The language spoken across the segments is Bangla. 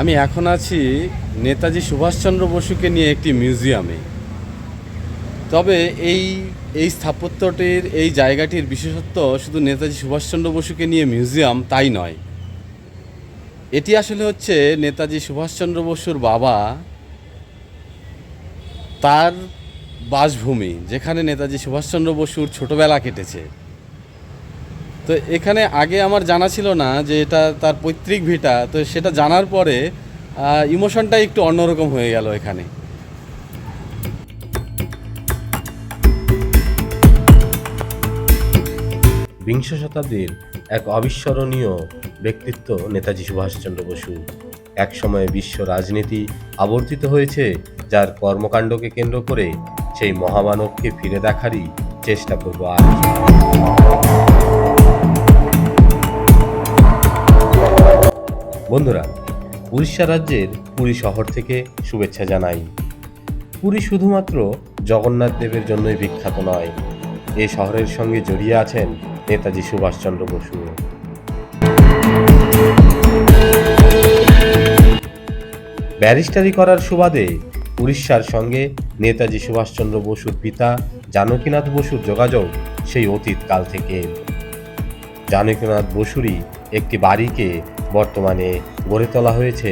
আমি এখন আছি নেতাজি সুভাষচন্দ্র বসুকে নিয়ে একটি মিউজিয়ামে। তবে এই এই স্থাপত্যটির এই জায়গাটির বিশেষত্ব শুধু নেতাজি সুভাষচন্দ্র বসুকে নিয়ে মিউজিয়াম তাই নয়। এটি আসলে হচ্ছে নেতাজি সুভাষচন্দ্র বসুর বাবা তার বাসভূমি, যেখানে নেতাজি সুভাষচন্দ্র বসুর ছোটোবেলা কেটেছে। তো এখানে আগে আমার জানা ছিল না যে এটা তার পৈতৃক ভিটা। তো সেটা জানার পরে ইমোশনটাই একটু অন্যরকম হয়ে গেল এখানে। বিংশ শতাব্দীর এক অবিস্মরণীয় ব্যক্তিত্ব নেতাজি সুভাষচন্দ্র বসু। একসময়ে বিশ্ব রাজনীতি আবর্তিত হয়েছে যার কর্মকাণ্ডকে কেন্দ্র করে সেই মহামানবকে ফিরে দেখারই চেষ্টা করব আজ। বন্ধুরা, উড়িষ্যা রাজ্যের পুরী শহর থেকে শুভেচ্ছা জানাই। পুরী শুধুমাত্র জগন্নাথ দেবের জন্যই বিখ্যাত নয়, এই শহরের সঙ্গে জড়িয়ে আছেন নেতাজি সুভাষচন্দ্র বসু। ব্যারিস্টারি করার সুবাদে উড়িষ্যার সঙ্গে নেতাজি সুভাষচন্দ্র বসুর পিতা জানকীনাথ বসুর যোগাযোগ সেই অতীত কাল থেকে। জানকীনাথ বসুরই একটি বাড়িকে বর্তমানে গড়ে তোলা হয়েছে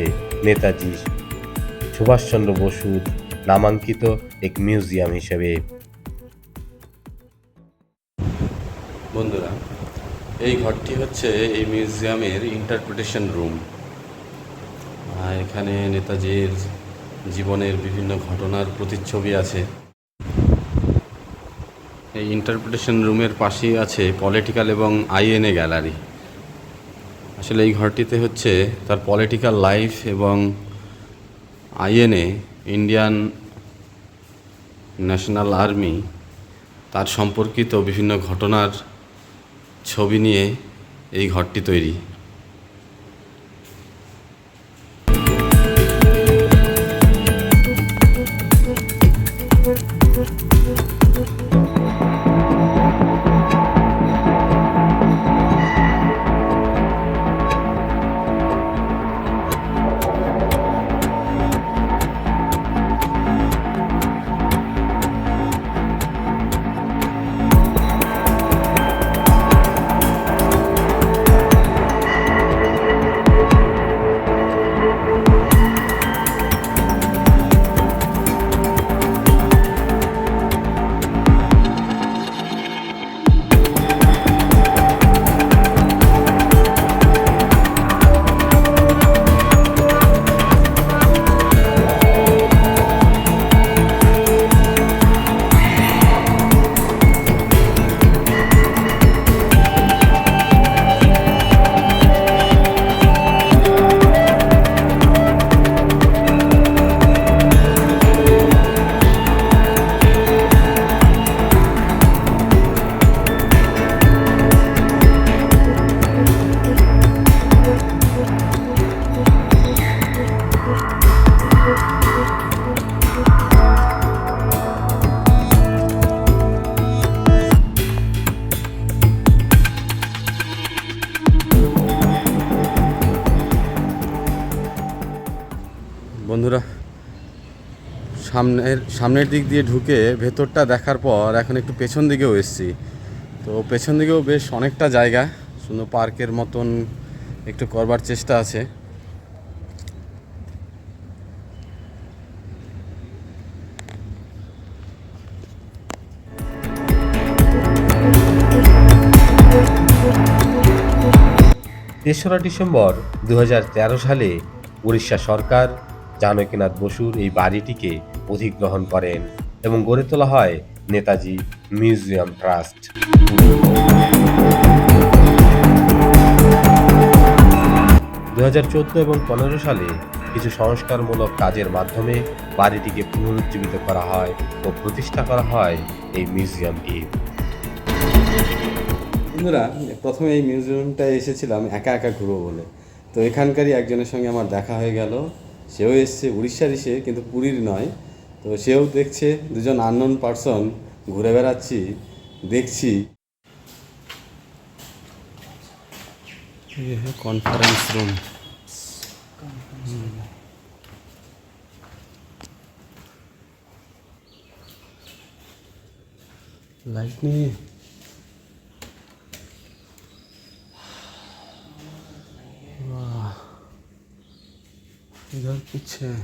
নেতাজি সুভাষচন্দ্র বসুর নামাঙ্কিত এক মিউজিয়াম হিসেবে। বন্ধুরা, এই ঘরটি হচ্ছে এই মিউজিয়ামের ইন্টারপ্রিটেশন রুম। এখানে নেতাজির জীবনের বিভিন্ন ঘটনার প্রতিচ্ছবি আছে। এই ইন্টারপ্রিটেশন রুমের পাশেই আছে পলিটিক্যাল এবং আইএনএ গ্যালারি। আসলে এই ঘরটিতে হচ্ছে তার পলিটিক্যাল লাইফ এবং আইএনএ, ইন্ডিয়ান ন্যাশনাল আর্মি, তার সম্পর্কিত বিভিন্ন ঘটনার ছবি নিয়ে এই ঘরটি তৈরি। বন্ধুরা, সামনের দিক দিয়ে ঢুকে ভেতরটা দেখার পর এখন একটু পেছন দিকেও এসেছি। তো পেছন দিকেও বেশ অনেকটা জায়গা, সুন্দর পার্কের মতন একটু করবার চেষ্টা আছে। তেসরা ডিসেম্বর 2013 সালে উড়িষ্যা সরকার জানকীনাথ বসুর এই বাড়িটিকে অধিগ্রহণ করেন এবং গড়ে তোলা হয় নেতাজি মিউজিয়াম ট্রাস্ট। 2014 এবং 15 সালে কিছু সংস্কারমূলক কাজের মাধ্যমে বাড়িটিকে পুনরুজ্জীবিত করা হয় ও প্রতিষ্ঠা করা হয় এই মিউজিয়ামটি। বন্ধুরা, প্রথমে এই মিউজিয়ামটায় এসেছিলাম একা একা ঘুরবো বলে। তো এখানকারই একজনের সঙ্গে আমার দেখা হয়ে গেল। সেও এসছে, উড়িষ্যারই সে, কিন্তু পুরীর নয়। তো সেও দেখছে, দুজন আননোন পার্সন ঘুরে বেড়াচ্ছি, দেখছি। ये है कॉन्फ्रेंस रूम। लाइट नहीं है। वाह, इधर कुछ है,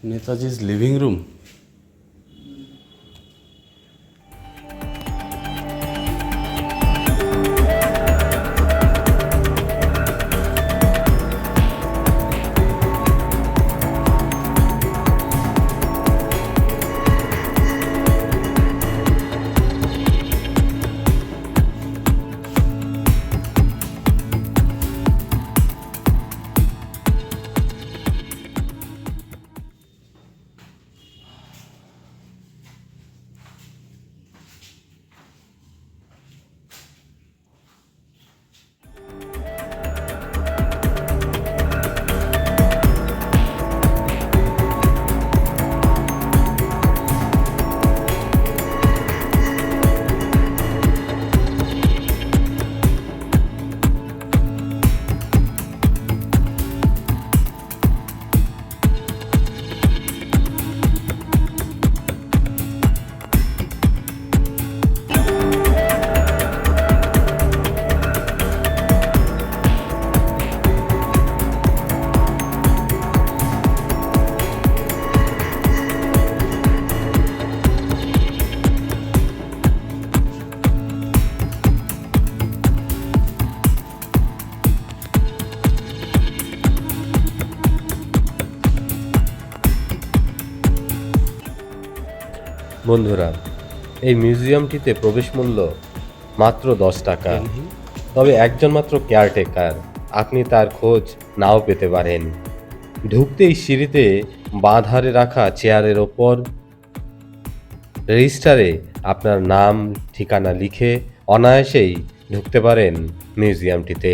नेताजी लिविंग रूम। বন্ধুরা, এই মিউজিয়ামটিতে প্রবেশ মূল্য মাত্র 10 টাকা। তবে একজন মাত্র কেয়ারটেকার, আপনি তার খোঁজ নাও পেতে পারেন। ঢুকতেই সিঁড়িতে বাঁ ধারে রাখা চেয়ারের ওপর রেজিস্টারে আপনার নাম ঠিকানা লিখে অনায়াসেই ঢুকতে পারেন মিউজিয়ামটিতে।